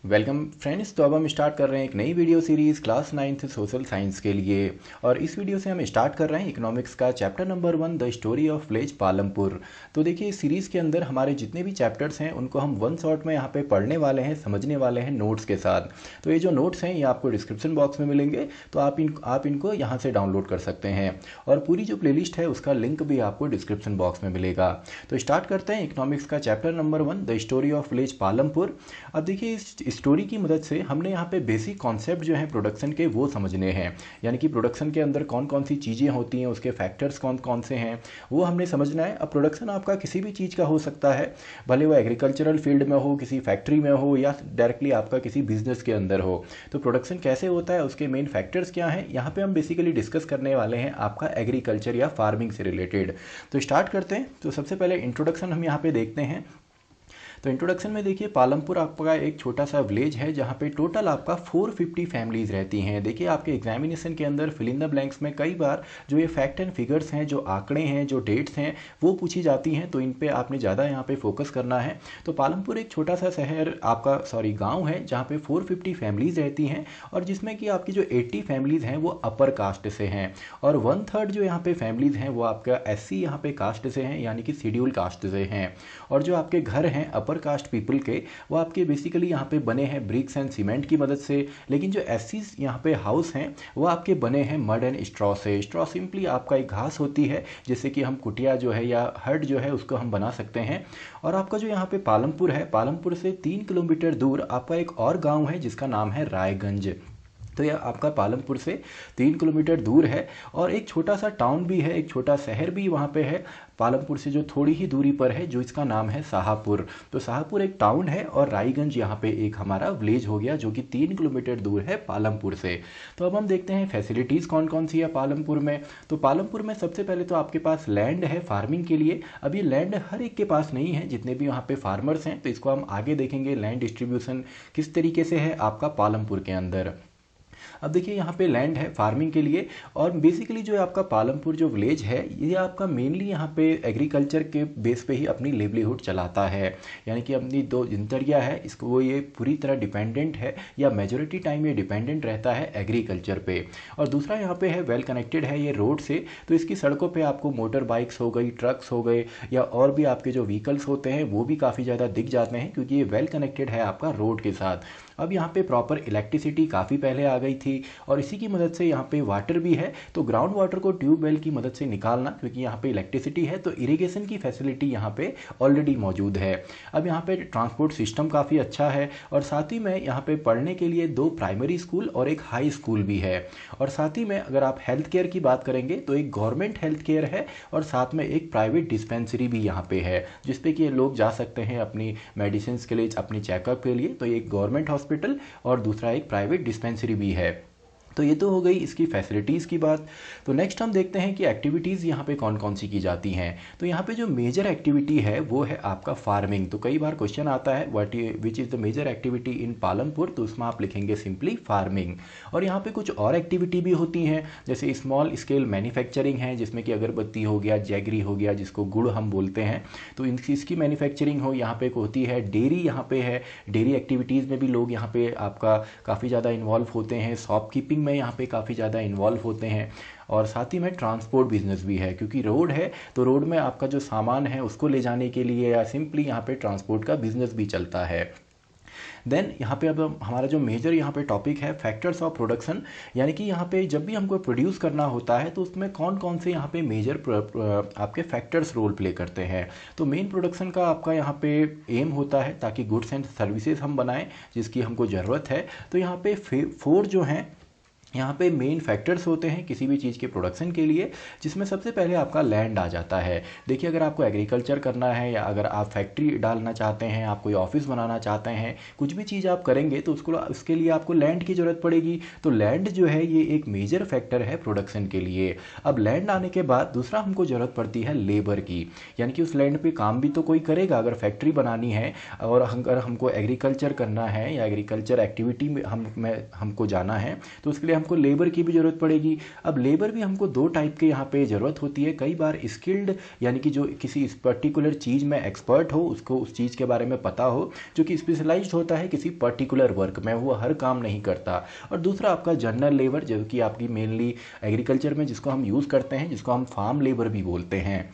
Welcome friends. तो अब हम स्टार्ट कर रहे हैं एक नई video series class 9th social science के लिए। और इस वीडियो से हम स्टार्ट कर रहे हैं इकोनॉमिक्स का chapter number 1 the story of village Palampur. तो देखिए इस सीरीज़ के अंदर हमारे जितने भी चैप्टर्स हैं उनको हम वन शॉट में यहाँ पे पढ़ने वाले हैं, समझने वाले हैं नोट्स के साथ। तो ये जो नोट्स हैं ये आपको डिस्क्रिप्शन बॉक्स में मिलेंगे, तो आप इनको यहाँ से डाउनलोड कर सकते हैं। और पूरी जो प्लेलिस्ट है उसका लिंक भी आपको डिस्क्रिप्शन बॉक्स में मिलेगा। तो स्टार्ट करते हैं इकोनॉमिक्स का chapter number 1 the story of village Palampur. अब देखिए इस स्टोरी की मदद से हमने यहाँ पे बेसिक कॉन्सेप्ट जो हैं प्रोडक्शन के वो समझने हैं, यानी कि प्रोडक्शन के अंदर कौन कौन सी चीज़ें होती हैं, उसके फैक्टर्स कौन कौन से हैं वो हमने समझना है। अब प्रोडक्शन आपका किसी भी चीज़ का हो सकता है, भले वो एग्रीकल्चरल फील्ड में हो, किसी फैक्ट्री में हो, या डायरेक्टली आपका किसी बिजनेस के अंदर हो। तो प्रोडक्शन कैसे होता है, उसके मेन फैक्टर्स क्या हैं, यहाँ पे हम बेसिकली डिस्कस करने वाले हैं आपका एग्रीकल्चर या फार्मिंग से रिलेटेड। तो स्टार्ट करते हैं। तो सबसे पहले इंट्रोडक्शन हम यहाँ पे देखते हैं। तो इंट्रोडक्शन में देखिए पालमपुर आपका एक छोटा सा विलेज है जहाँ पे टोटल आपका 450 फैमिलीज रहती हैं। देखिए आपके एग्जामिनेशन के अंदर फिल इन द ब्लैंक्स में कई बार जो ये फैक्ट एंड फिगर्स हैं, जो आंकड़े हैं, जो डेट्स हैं वो पूछी जाती हैं, तो इन पे आपने ज़्यादा यहाँ पे फोकस करना है। तो पालमपुर एक छोटा सा शहर आपका गाँव है जहाँ पे 450 फैमिलीज रहती हैं, और जिसमें कि आपकी जो 80 फैमिलीज हैं वो अपर कास्ट से हैं, और 1/3 जो यहाँ पे फैमिलीज हैं वो आपका SC यहाँ पे कास्ट से हैं, यानी कि शेड्यूल कास्ट से हैं। और जो आपके घर हैं अपर कास्ट पीपल के, वो आपके बेसिकली यहाँ पे बने हैं ब्रिक्स एंड सीमेंट की मदद से। लेकिन जो एससीज यहाँ पे हाउस हैं वो आपके बने हैं मड एंड स्ट्रॉ से। स्ट्रॉ सिंपली आपका एक घास होती है जिससे कि हम कुटिया जो है या हट जो है उसको हम बना सकते हैं। और आपका जो यहाँ पे पालमपुर है, पालमपुर से 3 किलोमीटर दूर आपका एक और गाँव है जिसका नाम है रायगंज। तो यह आपका पालमपुर से 3 किलोमीटर दूर है, और एक छोटा सा टाउन भी है, एक छोटा शहर भी वहाँ पे है पालमपुर से जो थोड़ी ही दूरी पर है, जो इसका नाम है शाहपुर। तो शाहपुर एक टाउन है और रायगंज यहाँ पे एक हमारा विलेज हो गया जो कि 3 किलोमीटर दूर है पालमपुर से। तो अब हम देखते हैं फैसिलिटीज़ कौन कौन सी है पालमपुर में। तो पालमपुर में सबसे पहले तो आपके पास लैंड है फार्मिंग के लिए। अब ये लैंड हर एक के पास नहीं है, जितने भी वहाँ पे फार्मर्स हैं, तो इसको हम आगे देखेंगे लैंड डिस्ट्रीब्यूशन किस तरीके से है आपका पालमपुर के अंदर। अब देखिए यहाँ पे लैंड है फार्मिंग के लिए, और बेसिकली जो आपका पालमपुर जो विलेज है ये आपका मेनली यहाँ पे एग्रीकल्चर के बेस पे ही अपनी लिवलीहुड चलाता है, यानी कि अपनी दो दिनचर्या है इसको वो ये पूरी तरह डिपेंडेंट है, या मेजोरिटी टाइम ये डिपेंडेंट रहता है एग्रीकल्चर पे। और दूसरा यहाँ पे है वेल कनेक्टेड है ये रोड से, तो इसकी सड़कों पे आपको मोटर बाइक्स हो गई, ट्रक्स हो गए, या और भी आपके जो व्हीकल्स होते हैं वो भी काफ़ी ज़्यादा दिख जाते हैं, क्योंकि ये वेल कनेक्टेड है आपका रोड के साथ। अब यहाँ पे प्रॉपर इलेक्ट्रिसिटी काफ़ी पहले आ गई थी, और इसी की मदद से यहाँ पे वाटर भी है। तो ग्राउंड वाटर को ट्यूबवेल की मदद से निकालना, क्योंकि यहाँ पे इलेक्ट्रिसिटी है तो इरिगेशन की फैसिलिटी यहाँ पे ऑलरेडी मौजूद है। अब यहाँ पे ट्रांसपोर्ट सिस्टम काफ़ी अच्छा है, और साथ ही में यहाँ पे पढ़ने के लिए 2 प्राइमरी स्कूल और एक हाई स्कूल भी है। और साथ ही में अगर आप हेल्थ केयर की बात करेंगे तो एक गवर्नमेंट हेल्थ केयर है, और साथ में एक प्राइवेट डिस्पेंसरी भी यहाँ पे है, जिसपे कि लोग जा सकते हैं अपनी मेडिसिन के लिए, अपनी चेकअप के लिए। तो एक गवर्नमेंट हॉस्पिटल और दूसरा एक प्राइवेट डिस्पेंसरी भी है। तो ये तो हो गई इसकी फैसिलिटीज़ की बात। तो नेक्स्ट हम देखते हैं कि एक्टिविटीज़ यहाँ पे कौन कौन सी की जाती हैं। तो यहाँ पे जो मेजर एक्टिविटी है वो है आपका फार्मिंग। तो कई बार क्वेश्चन आता है which is the major activity in Palampur, तो उसमें आप लिखेंगे सिंपली फार्मिंग। और यहाँ पे कुछ और एक्टिविटी भी होती हैं, जैसे स्मॉल स्केल मैन्युफैक्चरिंग है, जिसमें कि अगरबत्ती हो गया, जैगरी हो गया जिसको गुड़ हम बोलते हैं, तो इसकी मैन्युफैक्चरिंग हो यहाँ पे एक होती है। डेयरी यहाँ पे है, डेयरी एक्टिविटीज़ में भी लोग यहाँ पे आपका काफ़ी ज़्यादा इन्वॉल्व होते हैं। शॉपकीपिंग में यहाँ पे काफ़ी ज़्यादा इन्वॉल्व होते हैं, और साथ ही में ट्रांसपोर्ट बिजनेस भी है, क्योंकि रोड है तो रोड में आपका जो सामान है उसको ले जाने के लिए या सिंपली यहाँ पे ट्रांसपोर्ट का बिजनेस भी चलता है। देन यहाँ पे अब हमारा जो मेजर यहाँ पे टॉपिक है फैक्टर्स ऑफ प्रोडक्शन, यानी कि यहाँ पे जब भी हमको प्रोड्यूस करना होता है तो उसमें कौन कौन से यहाँ पे मेजर आपके फैक्टर्स रोल प्ले करते हैं। तो मेन प्रोडक्शन का आपका यहाँ पे एम होता है ताकि गुड्स एंड सर्विसेज हम बनाएं जिसकी हमको ज़रूरत है। तो यहाँ पे 4 जो हैं यहाँ पे मेन फैक्टर्स होते हैं किसी भी चीज़ के प्रोडक्शन के लिए, जिसमें सबसे पहले आपका लैंड आ जाता है। देखिए अगर आपको एग्रीकल्चर करना है, या अगर आप फैक्ट्री डालना चाहते हैं, आप कोई ऑफिस बनाना चाहते हैं, कुछ भी चीज़ आप करेंगे तो उसके लिए आपको लैंड की ज़रूरत पड़ेगी। तो लैंड जो है ये एक मेजर फैक्टर है प्रोडक्शन के लिए। अब लैंड आने के बाद दूसरा हमको ज़रूरत पड़ती है लेबर की, यानी कि उस लैंड पर काम भी तो कोई करेगा। अगर फैक्ट्री बनानी है और अगर हमको एग्रीकल्चर करना है या एग्रीकल्चर एक्टिविटी में हमको जाना है, तो उसके लिए हमको लेबर की भी ज़रूरत पड़ेगी। अब लेबर भी हमको दो टाइप के यहाँ पे ज़रूरत होती है। कई बार स्किल्ड यानी कि जो किसी इस पर्टिकुलर चीज़ में एक्सपर्ट हो, उसको उस चीज़ के बारे में पता हो, जो कि स्पेशलाइज्ड होता है किसी पर्टिकुलर वर्क में, वो हर काम नहीं करता। और दूसरा आपका जनरल लेबर, जो कि आपकी मेनली एग्रीकल्चर में जिसको हम यूज़ करते हैं, जिसको हम फार्म लेबर भी बोलते हैं।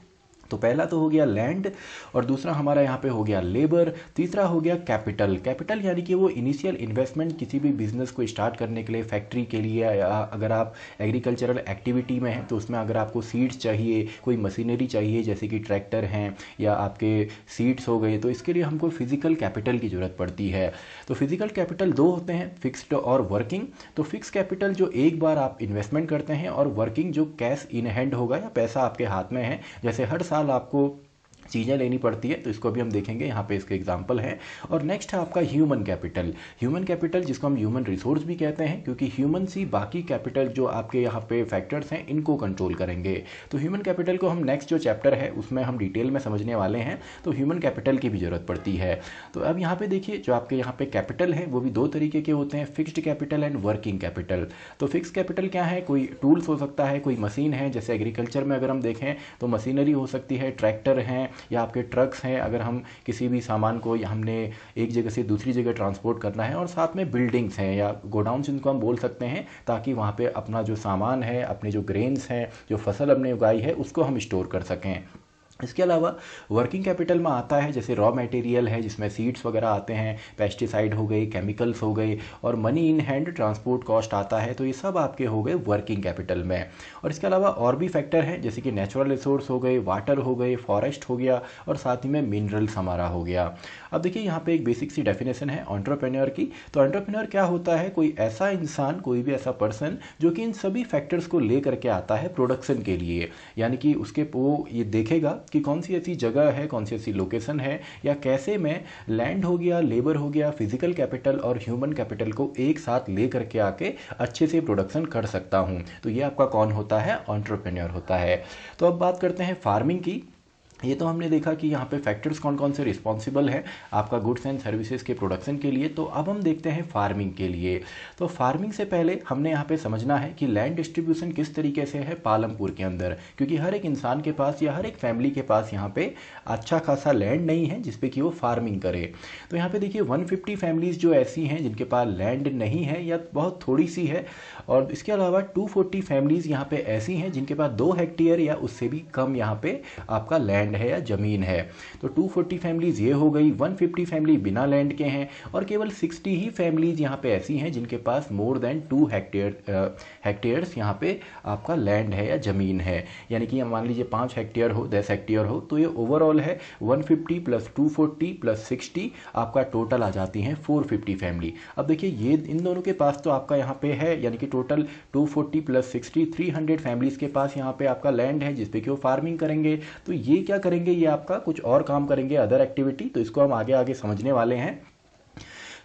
तो पहला तो हो गया लैंड, और दूसरा हमारा यहाँ पे हो गया लेबर, तीसरा हो गया कैपिटल। कैपिटल यानी कि वो इनिशियल इन्वेस्टमेंट किसी भी बिजनेस को स्टार्ट करने के लिए, फैक्ट्री के लिए, या अगर आप एग्रीकल्चरल एक्टिविटी में हैं तो उसमें अगर आपको सीड्स चाहिए, कोई मशीनरी चाहिए जैसे कि ट्रैक्टर हैं या आपके सीड्स हो गए, तो इसके लिए हमको फिजिकल कैपिटल की ज़रूरत पड़ती है। तो फिजिकल कैपिटल दो होते हैं, फिक्स्ड और वर्किंग। तो फिक्स कैपिटल जो एक बार आप इन्वेस्टमेंट करते हैं, और वर्किंग जो कैश इन हैंड होगा या पैसा आपके हाथ में है, जैसे हर साल आपको चीज़ें लेनी पड़ती है, तो इसको भी हम देखेंगे, यहाँ पे इसके एग्जांपल हैं। और नेक्स्ट है आपका ह्यूमन कैपिटल। ह्यूमन कैपिटल जिसको हम ह्यूमन रिसोर्स भी कहते हैं, क्योंकि ह्यूमन ही बाकी कैपिटल जो आपके यहाँ पे फैक्टर्स हैं इनको कंट्रोल करेंगे। तो ह्यूमन कैपिटल को हम नेक्स्ट जो चैप्टर है उसमें हम डिटेल में समझने वाले हैं। तो ह्यूमन कैपिटल की भी ज़रूरत पड़ती है। तो अब यहाँ पे देखिए, जो आपके यहाँ पे कैपिटल है वो भी दो तरीके के होते हैं, fixed capital and working capital. तो फिक्स कैपिटल क्या है? कोई टूल्स हो सकता है, कोई मशीन है, जैसे एग्रीकल्चर में अगर हम देखें तो मशीनरी हो सकती है, ट्रैक्टर हैं या आपके ट्रक्स हैं, अगर हम किसी भी सामान को हमने एक जगह से दूसरी जगह ट्रांसपोर्ट करना है, और साथ में बिल्डिंग्स हैं या गोडाउन्स जिनको हम बोल सकते हैं, ताकि वहाँ पे अपना जो सामान है, अपने जो ग्रेन्स हैं, जो फसल हमने उगाई है, उसको हम स्टोर कर सकें। इसके अलावा वर्किंग कैपिटल में आता है जैसे रॉ मटेरियल है, जिसमें सीड्स वगैरह आते हैं, पेस्टिसाइड हो गए, केमिकल्स हो गए, और money in hand transport cost आता है। तो ये सब आपके हो गए वर्किंग कैपिटल में। और इसके अलावा और भी फैक्टर हैं, जैसे कि नेचुरल रिसोर्स हो गए, वाटर हो गए, फॉरेस्ट हो गया, और साथ ही में मिनरल्स हमारा हो गया। अब देखिए यहाँ पे एक बेसिक सी डेफिनेशन है एंटरप्रेन्योर की। तो एंटरप्रेन्योर क्या होता है? कोई ऐसा इंसान, कोई भी ऐसा पर्सन जो कि इन सभी फैक्टर्स को ले करके आता है प्रोडक्शन के लिए, यानी कि उसके वो ये देखेगा कि कौन सी ऐसी जगह है, कौन सी ऐसी लोकेशन है, या कैसे मैं लैंड हो गया, लेबर हो गया, फिजिकल कैपिटल और ह्यूमन कैपिटल को एक साथ ले करके आके अच्छे से प्रोडक्शन कर सकता हूं। तो ये आपका कौन होता है? एंटरप्रेन्योर होता है। तो अब बात करते हैं फार्मिंग की। ये तो हमने देखा कि यहाँ पे फैक्टर्स कौन कौन से रिस्पॉन्सिबल हैं आपका गुड्स एंड सर्विसेज के प्रोडक्शन के लिए। तो अब हम देखते हैं फार्मिंग के लिए। तो फार्मिंग से पहले हमने यहाँ पे समझना है कि लैंड डिस्ट्रीब्यूशन किस तरीके से है पालमपुर के अंदर, क्योंकि हर एक इंसान के पास या हर एक फैमिली के पास यहाँ पे अच्छा खासा लैंड नहीं है जिसपे कि वो फार्मिंग करे। तो यहाँ पे देखिए 150 फैमिलीज जो ऐसी हैं जिनके पास लैंड नहीं है या बहुत थोड़ी सी है, और इसके अलावा 240 फैमिलीज यहाँ पे ऐसी हैं जिनके पास 2 हेक्टेयर या उससे भी कम यहाँ पे आपका लैंड है या ज़मीन है। तो 240 फैमिलीज ये हो गई, 150 फैमिली बिना लैंड के हैं, और केवल 60 ही फैमिलीज यहाँ पे ऐसी हैं जिनके पास मोर देन 2 हेक्टेयर्स यहाँ पे आपका लैंड है या ज़मीन है। यानी कि मान लीजिए 5 हेक्टेयर हो, 10 हेक्टेयर हो, तो ये ओवरऑल है 150 प्लस 240 प्लस 60, आपका टोटल आ जाती हैं 450 फैमिली। अब देखिए ये इन दोनों के पास तो आपका यहाँ पे है, यानी कि टोटल 240 प्लस 60 300 फैमिलीज के पास यहाँ पे आपका लैंड है जिसपे कि वो फार्मिंग करेंगे। तो ये क्या करेंगे? ये आपका कुछ और काम करेंगे, अदर एक्टिविटी। तो इसको हम आगे आगे समझने वाले हैं।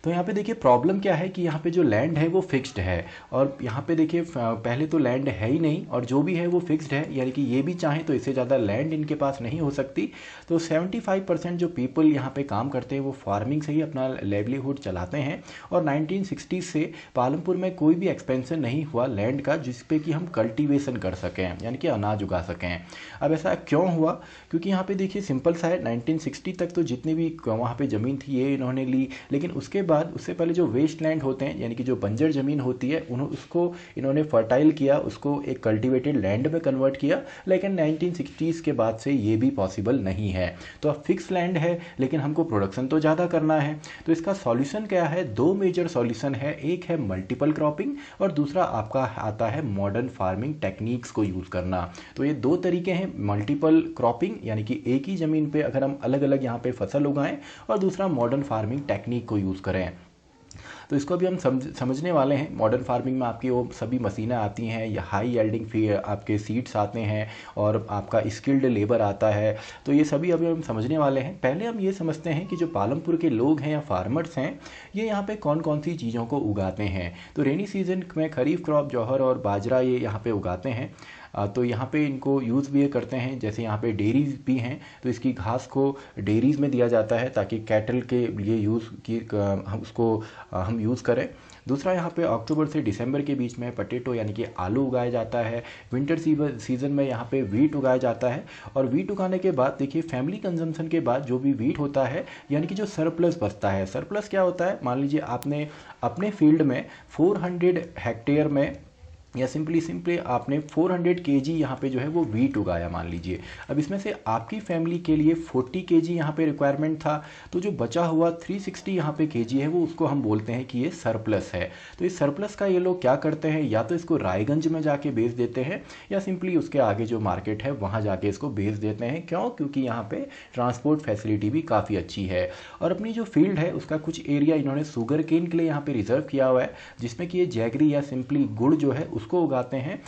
तो यहाँ पे देखिए प्रॉब्लम क्या है कि यहाँ पे जो लैंड है वो फिक्स्ड है, और यहाँ पे देखिए पहले तो लैंड है ही नहीं, और जो भी है वो फिक्स्ड है, यानी कि ये भी चाहें तो इससे ज़्यादा लैंड इनके पास नहीं हो सकती। तो 75% जो पीपल यहाँ पे काम करते हैं वो फार्मिंग से ही अपना लेवलीहुड चलाते हैं। और 1960 से पालमपुर में कोई भी एक्सपेंशन नहीं हुआ लैंड का जिसपे कि हम कल्टीवेशन कर सकें, यानी कि अनाज उगा सकें। अब ऐसा क्यों हुआ? क्योंकि यहाँ पे देखिए सिंपल सा है, 1960 तक तो जितनी भी वहाँ पे ज़मीन थी ये इन्होंने ली, लेकिन उसके बाद उससे पहले जो वेस्ट लैंड होते हैं, यानी कि जो बंजर ज़मीन होती है, उसको इन्होंने फर्टाइल किया, उसको एक कल्टीवेटेड लैंड में कन्वर्ट किया। लेकिन 1960s के बाद से ये भी पॉसिबल नहीं है। तो अब फिक्स लैंड है लेकिन हमको प्रोडक्शन तो ज़्यादा करना है। तो इसका सॉल्यूशन क्या है? 2 मेजर सॉल्यूशन है। एक है मल्टीपल क्रॉपिंग, और दूसरा आपका आता है मॉडर्न फार्मिंग टेक्निक्स को यूज़ करना। तो ये 2 तरीके हैं, मल्टीपल क्रॉपिंग यानी कि एक ही ज़मीन पे अगर हम अलग अलग यहाँ पे फसल उगाएं, और दूसरा मॉडर्न फार्मिंग टेक्निक को यूज़ करें। तो इसको भी हम समझने वाले हैं। मॉडर्न फार्मिंग में आपकी वो सभी मशीनें आती हैं, या हाई यील्डिंग आपके सीड्स आते हैं, और आपका स्किल्ड लेबर आता है। तो ये सभी अभी हम समझने वाले हैं। पहले हम ये समझते हैं कि जो पालमपुर के लोग हैं या फार्मर्स हैं, ये यहाँ पे कौन कौन सी चीज़ों को उगाते हैं। तो रेनी सीजन में खरीफ क्रॉप जौहर और बाजरा ये यहाँ पे उगाते हैं। तो यहाँ पे इनको यूज़ भी ये करते हैं, जैसे यहाँ पे डेयरीज भी हैं तो इसकी घास को डेयरीज में दिया जाता है ताकि कैटल के लिए यूज़ की हम उसको हम यूज़ करें। दूसरा यहाँ पे अक्टूबर से दिसंबर के बीच में पटेटो यानी कि आलू उगाया जाता है। विंटर सीजन में यहाँ पे वीट उगाया जाता है और वीट उगाने के बाद देखिए फैमिली कंजम्पशन के बाद जो भी वीट होता है यानी कि जो सरप्लस बचता है, सरप्लस क्या होता है, मान लीजिए आपने अपने फील्ड में 400 हेक्टेयर में या सिंपली आपने 400 केजी यहाँ पे जो है वो वीट उगाया मान लीजिए। अब इसमें से आपकी फैमिली के लिए 40 केजी यहाँ पे रिक्वायरमेंट था, तो जो बचा हुआ 360 यहाँ पे केजी है वो उसको हम बोलते हैं कि ये सरप्लस है। तो इस सरप्लस का ये लोग क्या करते हैं, या तो इसको रायगंज में जाके बेच देते हैं या सिंपली उसके आगे जो मार्केट है वहाँ जाके इसको बेच देते हैं। क्यों? क्योंकि यहाँ पे ट्रांसपोर्ट फैसिलिटी भी काफ़ी अच्छी है। और अपनी जो फील्ड है उसका कुछ एरिया इन्होंने शुगर केन के लिए यहाँ पे रिजर्व किया हुआ है, जिसमें कि ये जैगरी या सिंपली गुड़ जो है उसको उगाते हैं,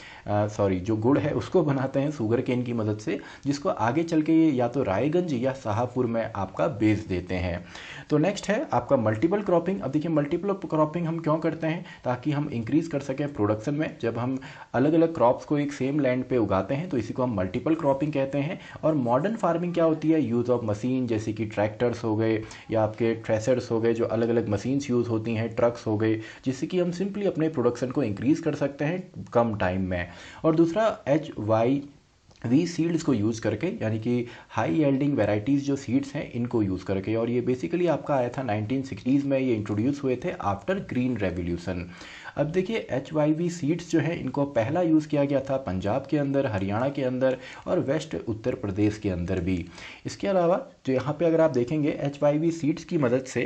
जो गुड़ है उसको बनाते हैं शुगर केन की मदद से, जिसको आगे चल के ये या तो रायगंज या शाहपुर में आपका बेच देते हैं। तो नेक्स्ट है आपका मल्टीपल क्रॉपिंग। अब देखिए मल्टीपल क्रॉपिंग हम क्यों करते हैं, ताकि हम इंक्रीज कर सकें प्रोडक्शन में। जब हम अलग अलग क्रॉप्स को एक सेम लैंड पे उगाते हैं तो इसी को हम मल्टीपल क्रॉपिंग कहते हैं। और मॉडर्न फार्मिंग क्या होती है, यूज़ ऑफ मशीन, जैसे कि ट्रैक्टर्स हो गए या आपके थ्रेशर्स हो गए, जो अलग अलग मशीन्स यूज़ होती हैं, ट्रक्स हो गए, जिससे कि हम सिंपली अपने प्रोडक्शन को इंक्रीज कर सकते हैं कम टाइम में। और दूसरा HYV सीड्स को यूज़ करके, यानी कि हाई यील्डिंग वेराइटीज़ जो सीड्स हैं इनको यूज़ करके। और ये बेसिकली आपका आया था 1960s में, ये इंट्रोड्यूस हुए थे आफ्टर ग्रीन रेवोल्यूशन। अब देखिए HYV सीड्स जो है इनको पहला यूज़ किया गया था पंजाब के अंदर, हरियाणा के अंदर और वेस्ट उत्तर प्रदेश के अंदर भी। इसके अलावा जो यहाँ पे अगर आप देखेंगे HYV सीड्स की मदद से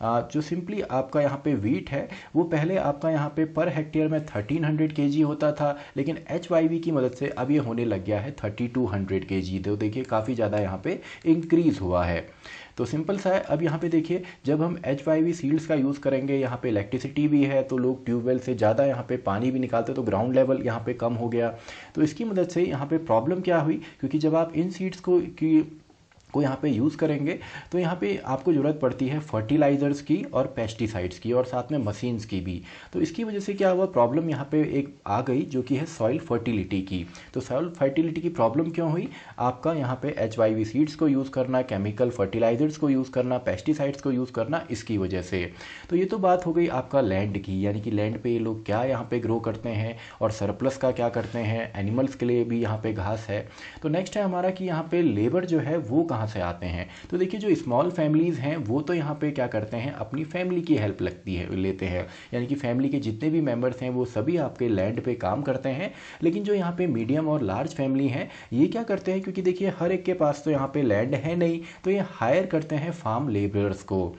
जो सिंपली आपका यहाँ पे वीट है वो पहले आपका यहाँ पे पर हेक्टेयर में 1300 केजी होता था, लेकिन HYV की मदद से अब ये होने लग गया है 3200 केजी। तो देखिए काफ़ी ज़्यादा यहाँ पे इंक्रीज़ हुआ है। तो सिंपल सा है। अब यहाँ पे देखिए जब हम HYV सीड्स का यूज़ करेंगे, यहाँ पे इलेक्ट्रिसिटी भी है तो लोग ट्यूबवेल से ज़्यादा यहाँ पे पानी भी निकालते, तो ग्राउंड लेवल यहाँ पे कम हो गया। तो इसकी मदद से यहाँ पे प्रॉब्लम क्या हुई, क्योंकि जब आप इन सीड्स को यहाँ पे यूज़ करेंगे तो यहाँ पे आपको ज़रूरत पड़ती है फर्टिलाइज़र्स की और पेस्टिसाइड्स की और साथ में मशीन्स की भी। तो इसकी वजह से क्या हुआ, प्रॉब्लम यहाँ पे एक आ गई जो कि है सॉइल फर्टिलिटी की। तो सॉइल फर्टिलिटी की प्रॉब्लम क्यों हुई, आपका यहाँ पे HYV सीड्स को यूज़ करना, केमिकल फर्टिलाइज़र्स को यूज़ करना, पेस्टिसाइड्स को यूज़ करना, इसकी वजह से। तो ये तो बात हो गई आपका लैंड की, यानी कि लैंड पे ये लोग क्या यहाँ पे ग्रो करते हैं और सरप्लस का क्या करते हैं, एनिमल्स के लिए भी यहाँ पे घास है। तो नेक्स्ट है हमारा कि यहाँ पे लेबर जो है वो कहाँ से आते हैं। तो देखिए जो स्मॉल फैमिलीज़ हैं वो तो यहाँ पे क्या करते हैं, अपनी फैमिली की हेल्प लेते हैं, यानी कि फैमिली के जितने भी मेंबर्स हैं वो सभी आपके लैंड पे काम करते हैं। लेकिन जो यहाँ पे मीडियम और लार्ज फैमिली हैं ये क्या करते हैं, क्योंकि देखिए हर एक के पास तो यहाँ पे लैंड है नहीं, तो ये हायर करते हैं फार्म लेबरर्स को,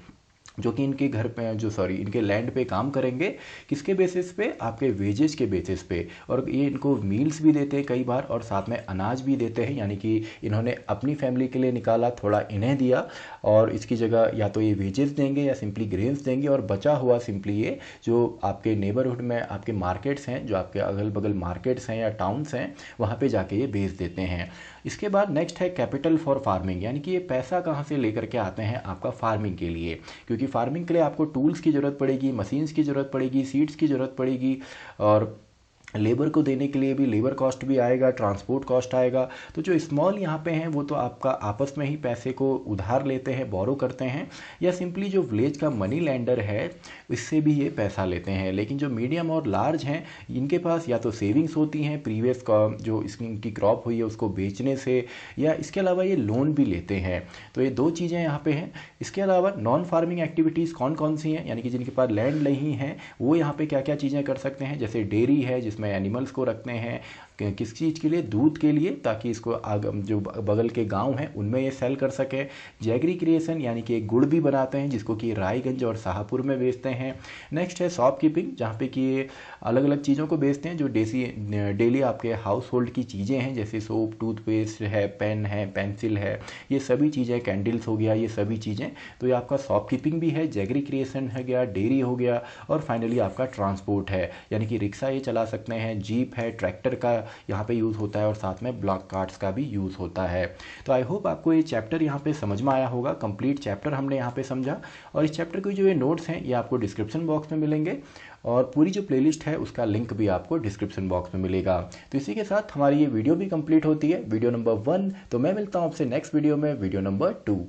जो कि इनके घर पे इनके लैंड पे काम करेंगे। किसके बेसिस पे, आपके वेजेस के बेसिस पे। और ये इनको मील्स भी देते हैं कई बार और साथ में अनाज भी देते हैं, यानी कि इन्होंने अपनी फैमिली के लिए निकाला, थोड़ा इन्हें दिया और इसकी जगह या तो ये वेजेस देंगे या सिंपली ग्रेन्स देंगे और बचा हुआ सिंपली ये जो आपके नेबरहुड में आपके मार्केट्स हैं, जो आपके अगल बगल मार्केट्स हैं या टाउन्स हैं, वहाँ पर जाके ये बेच देते हैं। इसके बाद नेक्स्ट है कैपिटल फॉर फार्मिंग, यानी कि ये पैसा कहाँ से लेकर के आते हैं आपका फार्मिंग के लिए, क्योंकि फार्मिंग के लिए आपको टूल्स की ज़रूरत पड़ेगी, मशीन्स की ज़रूरत पड़ेगी, सीड्स की ज़रूरत पड़ेगी और लेबर को देने के लिए भी लेबर कॉस्ट भी आएगा, ट्रांसपोर्ट कॉस्ट आएगा। तो जो स्मॉल यहाँ पे हैं वो तो आपका आपस में ही पैसे को उधार लेते हैं, बोरो करते हैं, या सिंपली जो विलेज का मनी लैंडर है इससे भी ये पैसा लेते हैं। लेकिन जो मीडियम और लार्ज हैं इनके पास या तो सेविंग्स होती हैं प्रीवियस का जो इनकी क्रॉप हुई है उसको बेचने से, या इसके अलावा ये लोन भी लेते हैं। तो ये दो चीज़ें यहाँ पे हैं। इसके अलावा नॉन फार्मिंग एक्टिविटीज़ कौन कौन सी हैं, यानी कि जिनके पास लैंड नहीं है वो यहाँ पे क्या क्या चीज़ें कर सकते हैं, जैसे डेयरी है जिसमें एनिमल्स को रखते हैं, किस चीज़ के लिए, दूध के लिए, ताकि इसको जो बगल के गांव हैं उनमें ये सेल कर सके। जैगरी क्रिएशन, यानी कि एक गुड़ भी बनाते हैं जिसको कि रायगंज और शाहपुर में बेचते हैं। नेक्स्ट है शॉप कीपिंग, जहाँ पे कि ये अलग अलग चीज़ों को बेचते हैं जो डेली आपके हाउस होल्ड की चीज़ें हैं, जैसे सोप, टूथपेस्ट है, पेन है, पेंसिल है, ये सभी चीज़ें, कैंडल्स हो गया, ये सभी चीज़ें। तो ये आपका शॉप कीपिंग भी है, जैगरी क्रिएशन हो गया, डेयरी हो गया और फाइनली आपका ट्रांसपोर्ट है, यानी कि रिक्शा ये चला सकते हैं, जीप है, ट्रैक्टर का यहाँ पे यूज़ होता है और साथ में ब्लॉक कार्ड्स का भी यूज़ होता है। तो आई होप आपको ये चैप्टर यहाँ पे समझ में आया होगा। कंप्लीट चैप्टर हमने यहाँ पे समझा और इस चैप्टर के जो ये नोट्स हैं ये आपको डिस्क्रिप्शन बॉक्स में मिलेंगे और पूरी जो प्लेलिस्ट है उसका लिंक भी आपको डिस्क्रिप्शन बॉक्स में मिलेगा। तो इसी के साथ हमारी ये वीडियो भी कंप्लीट होती है, वीडियो नंबर 1। तो मैं मिलता हूँ आपसे नेक्स्ट वीडियो में, वीडियो नंबर 2।